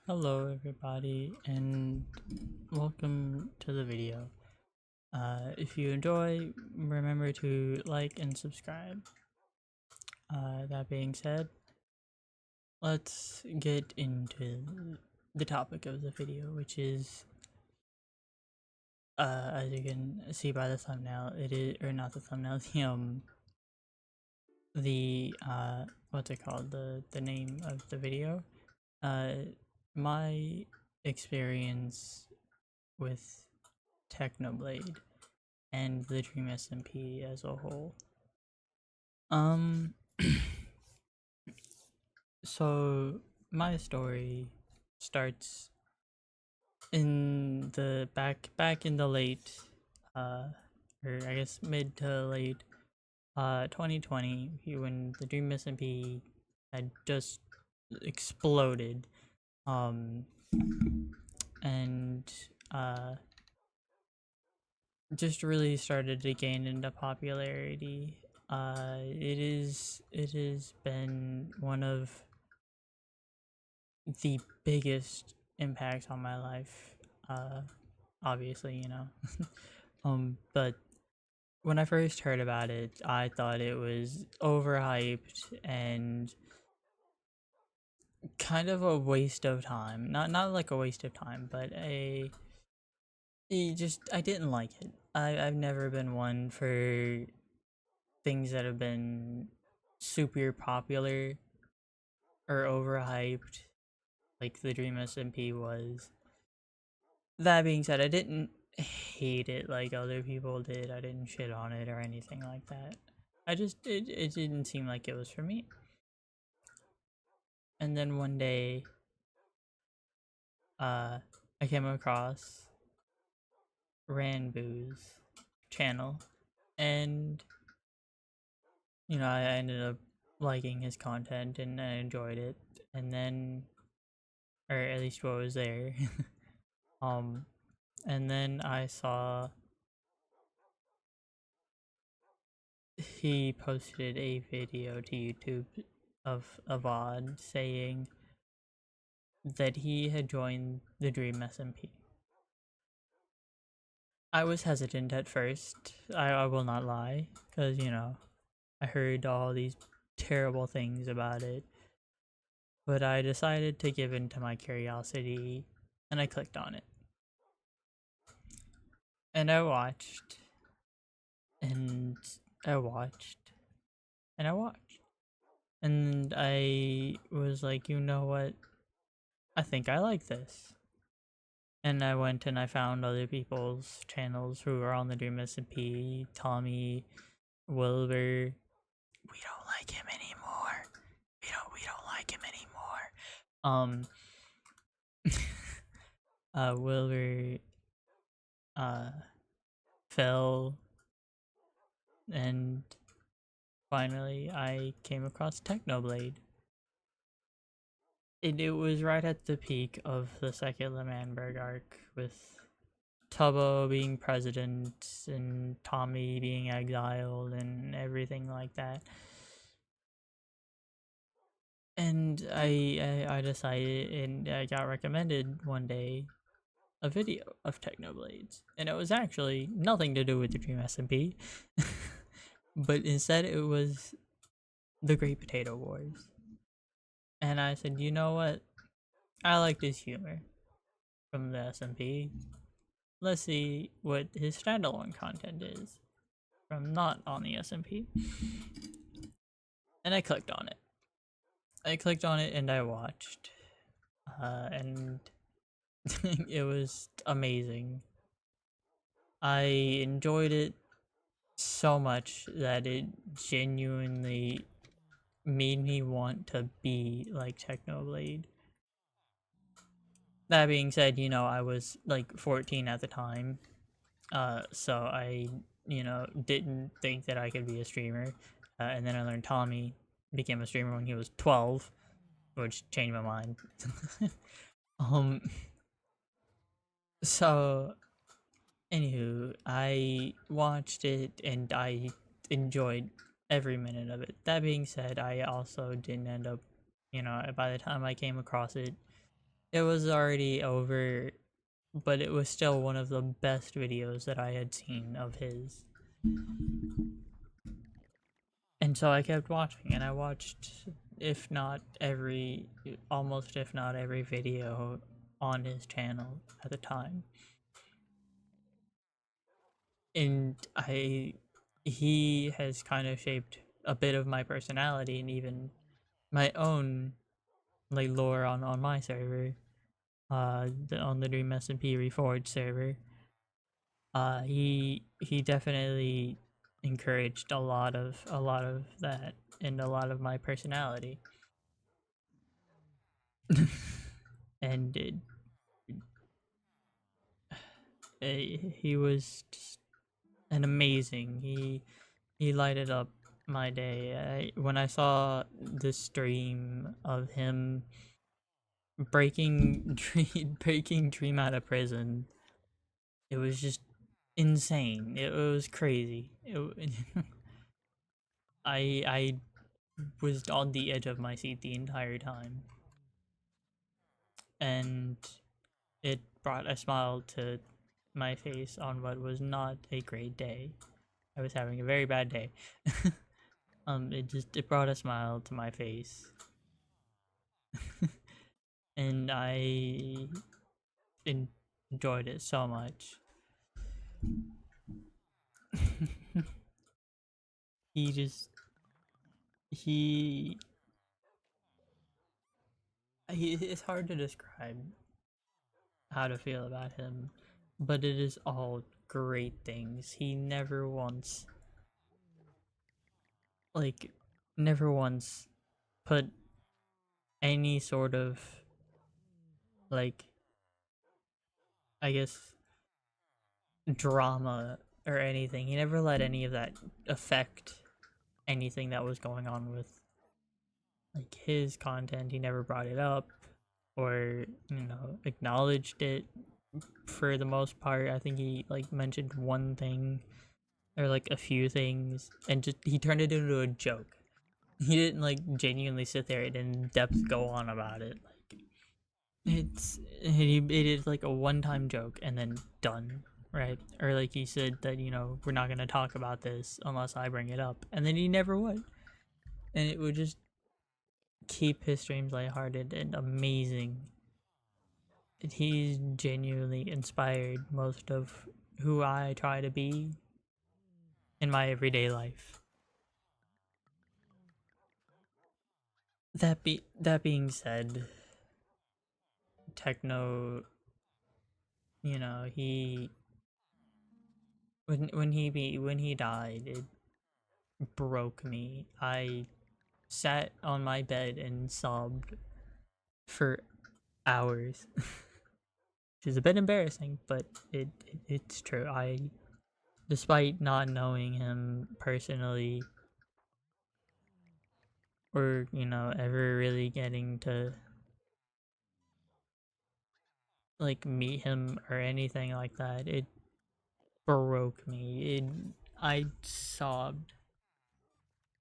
Hello everybody and welcome to the video. If you enjoy, remember to like and subscribe. That being said, let's get into the topic of the video, which is, as you can see by the thumbnail, it is, or not the thumbnail, what's it called, the name of the video. My experience with Technoblade and the Dream SMP as a whole. Um, so my story starts in the back in the late, or I guess mid to late, 2020, when the Dream SMP had just exploded, and just really started to gain into popularity. It has been one of the biggest impacts on my life. Obviously, but when I first heard about it, I thought it was overhyped and kind of a waste of time. Not like a waste of time, but I didn't like it. I've never been one for things that have been super popular or overhyped, like the Dream SMP was. That being said, I didn't hate it like other people did. I didn't shit on it or anything like that. It didn't seem like it was for me. And then one day, I came across Ranboo's channel, and I ended up liking his content and I enjoyed it. And then, or at least what was there. um, and then I saw he posted a video to YouTube of a VOD saying that he had joined the Dream SMP. I was hesitant at first, I will not lie, because, I heard all these terrible things about it. But I decided to give in to my curiosity, and I clicked on it. And I watched, and I watched, and I watched. And I was like, you know what? I think I like this. And I went and I found other people's channels who are on the Dream SMP, Tommy, Wilbur. We don't like him anymore. We don't like him anymore. Wilbur, Phil, and finally I came across Technoblade. It was right at the peak of the second L'Manberg arc, with Tubbo being president and Tommy being exiled and everything like that. And I decided, and I got recommended one day a video of Technoblades, and it was actually nothing to do with the Dream SMP, but instead it was the Great Potato Wars. And I said, you know what? I like this humor from the SMP. Let's see what his standalone content is from not on the SMP. And I clicked on it. And I watched. And it was amazing. I enjoyed it so much that it genuinely made me want to be like Technoblade. That being said, I was like 14 at the time, so I, didn't think that I could be a streamer. And then I learned Tommy became a streamer when he was 12, which changed my mind. um, so, anywho, I watched it and I enjoyed every minute of it. That being said, I also didn't end up, by the time I came across it, it was already over, but it was still one of the best videos that I had seen of his. And so I kept watching, and I watched, if not every, almost if not every video on his channel at the time. And he has kind of shaped a bit of my personality and even my own like lore on my server, on the Dream SMP Reforged server. He definitely encouraged a lot of that and a lot of my personality. And he was just an amazing. He lighted up my day. When I saw the stream of him breaking Dream out of prison, it was just insane. It was crazy. I was on the edge of my seat the entire time, and it brought a smile to my face on what was not a great day. I was having a very bad day. It brought a smile to my face, and I enjoyed it so much. he just he it's hard to describe how to feel about him, but it is all great things. He like never once put any sort of, like, I guess, drama or anything. He never let any of that affect anything that was going on with like his content. He never brought it up or, acknowledged it for the most part. I think he like mentioned one thing or like a few things and just he turned it into a joke. He didn't like genuinely sit there and in depth go on about it. Like it is like a one-time joke and then done, right? Or like he said that, we're not gonna talk about this unless I bring it up, and then he never would. And it would just keep his streams lighthearted and amazing. He's genuinely inspired most of who I try to be in my everyday life. That being said, Techno, he when he died, it broke me. I sat on my bed and sobbed for hours. Which is a bit embarrassing, but it's true. Despite not knowing him personally or, ever really getting to like meet him or anything like that, it broke me. I sobbed.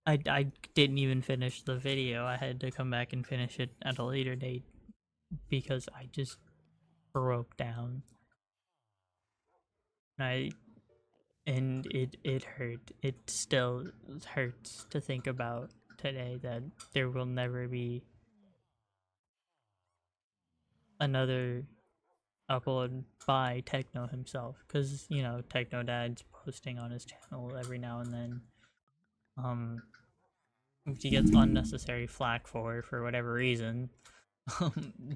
I didn't even finish the video. I had to come back and finish it at a later date because I just broke down. I and it hurt. It still hurts to think about today that there will never be another upload by Techno himself, because Techno Dad's posting on his channel every now and then, which he gets unnecessary flack for whatever reason.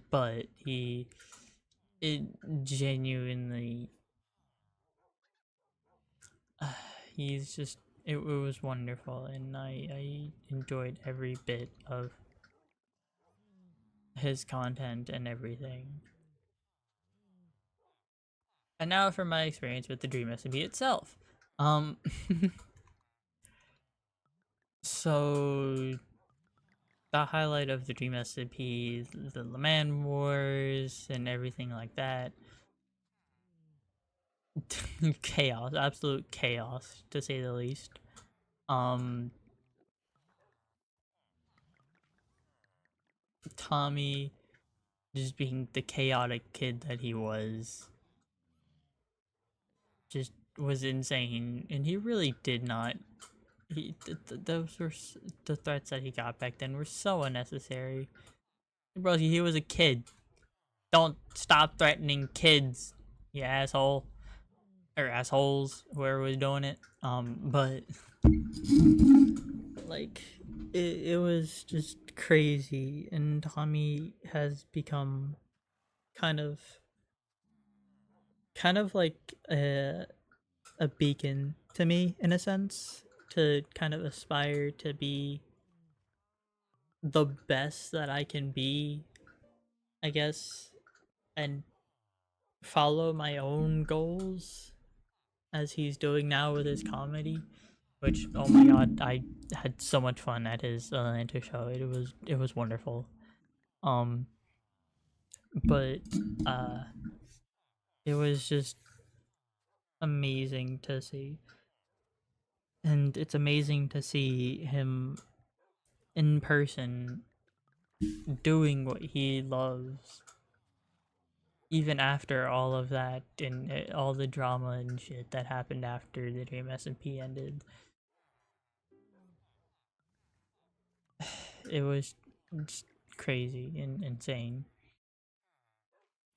But it genuinely, he's just, it was wonderful, and I enjoyed every bit of his content and everything. And now for my experience with the Dream SMP itself. Um, so the highlight of the Dream SMP is the Le Mans Wars and everything like that. Chaos, absolute chaos, to say the least. Tommy just being the chaotic kid that he was, just was insane. And he really did not. Those were the threats that he got back then were so unnecessary. Bro, he was a kid. Don't stop threatening kids, you asshole. Or assholes, whoever was doing it. But like it was just crazy, and Tommy has become kind of like a beacon to me in a sense, to kind of aspire to be the best that I can be, I guess, and follow my own goals as he's doing now with his comedy. Which, oh my god, I had so much fun at his Atlanta show. It was wonderful. Um, but it was just amazing to see, and it's amazing to see him in person doing what he loves, even after all of that and all the drama and shit that happened after the Dream SMP ended. It was just crazy and insane.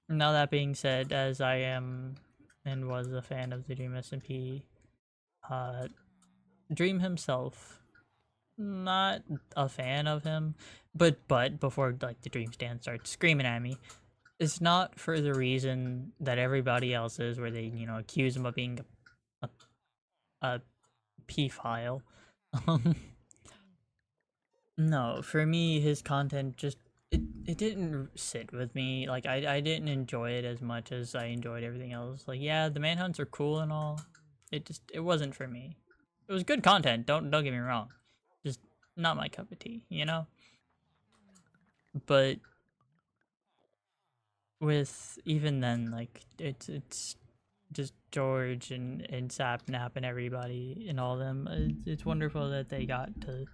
Now that being said, as I am and was a fan of the Dream SMP, uh, Dream himself, not a fan of him, but before like the Dream stand starts screaming at me, it's not for the reason that everybody else is, where they accuse him of being a, a pedophile. No, for me, his content just it didn't sit with me. Like I didn't enjoy it as much as I enjoyed everything else. Like yeah, the manhunts are cool and all. It wasn't for me. It was good content. Don't get me wrong. Just not my cup of tea, you know? But with even then, like it's just George and Sapnap and everybody and all them. It's wonderful that they got to,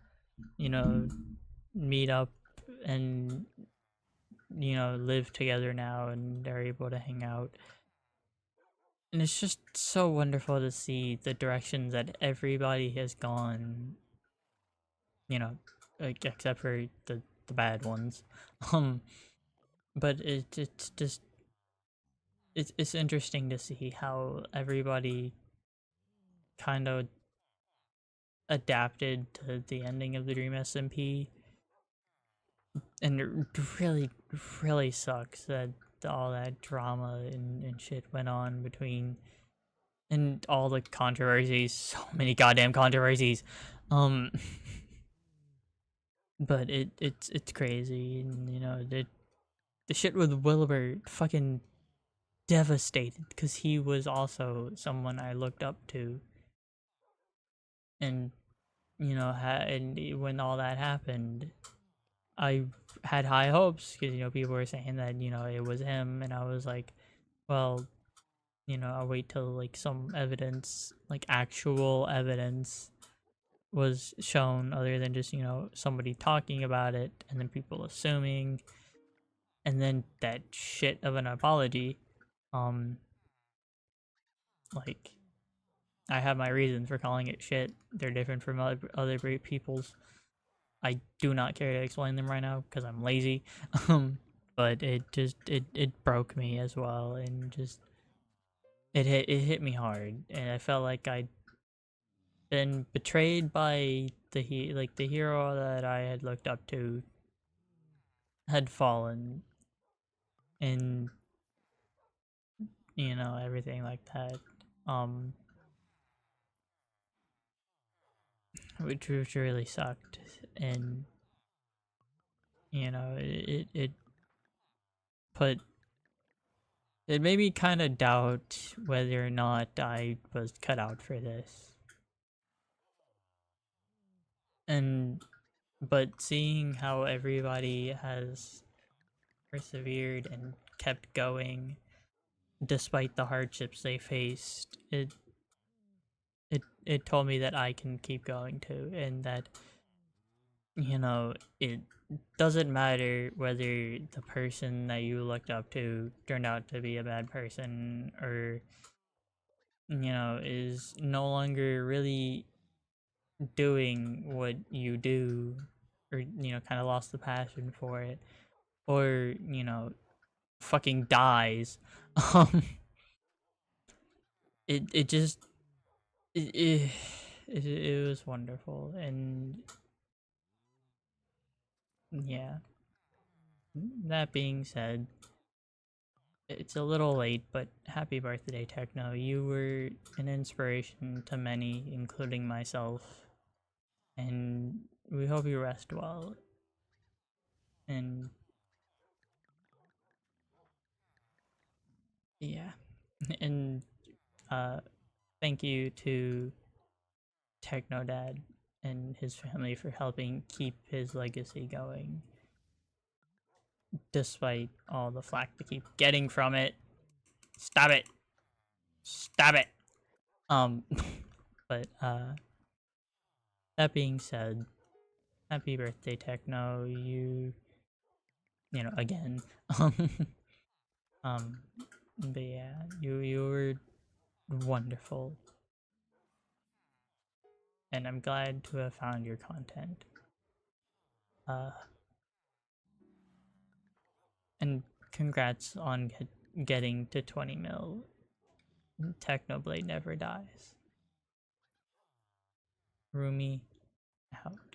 you know, meet up and live together now, and they're able to hang out. And it's just so wonderful to see the directions that everybody has gone, you know, like, except for the bad ones. Um, but it's just it's interesting to see how everybody kind of adapted to the ending of the Dream SMP, and it really sucks that all that drama and shit went on between, and all the controversies, so many goddamn controversies. um but it's crazy, and the shit with Wilbur, fucking devastated, because he was also someone I looked up to, and and when all that happened, I had high hopes, because people were saying that it was him, and I was like, well, I'll wait till like some evidence, like actual evidence, was shown, other than just somebody talking about it and then people assuming, and then that shit of an apology. um like, I have my reasons for calling it shit. They're different from other great people's. I do not care to explain them right now because I'm lazy. But it broke me as well, and just it hit me hard, and I felt like I'd been betrayed by the hero that I had looked up to had fallen, and everything like that. um which really sucked, and it put it made me kind of doubt whether or not I was cut out for this. And but seeing how everybody has persevered and kept going despite the hardships they faced, it told me that I can keep going too, and that it doesn't matter whether the person that you looked up to turned out to be a bad person, or is no longer really doing what you do, or kind of lost the passion for it, or fucking dies. um it just it, it was wonderful. And yeah, that being said, it's a little late, but happy birthday, Techno. You were an inspiration to many, including myself, and we hope you rest well. And yeah, and uh, thank you to Techno Dad and his family for helping keep his legacy going, despite all the flack they keep getting from it. Stop it! Stop it! Um, but that being said, happy birthday, Techno. Again. Um, um, but yeah, you were wonderful, and I'm glad to have found your content. Uh, and congrats on getting to 20 mil. Technoblade never dies. Rumi out.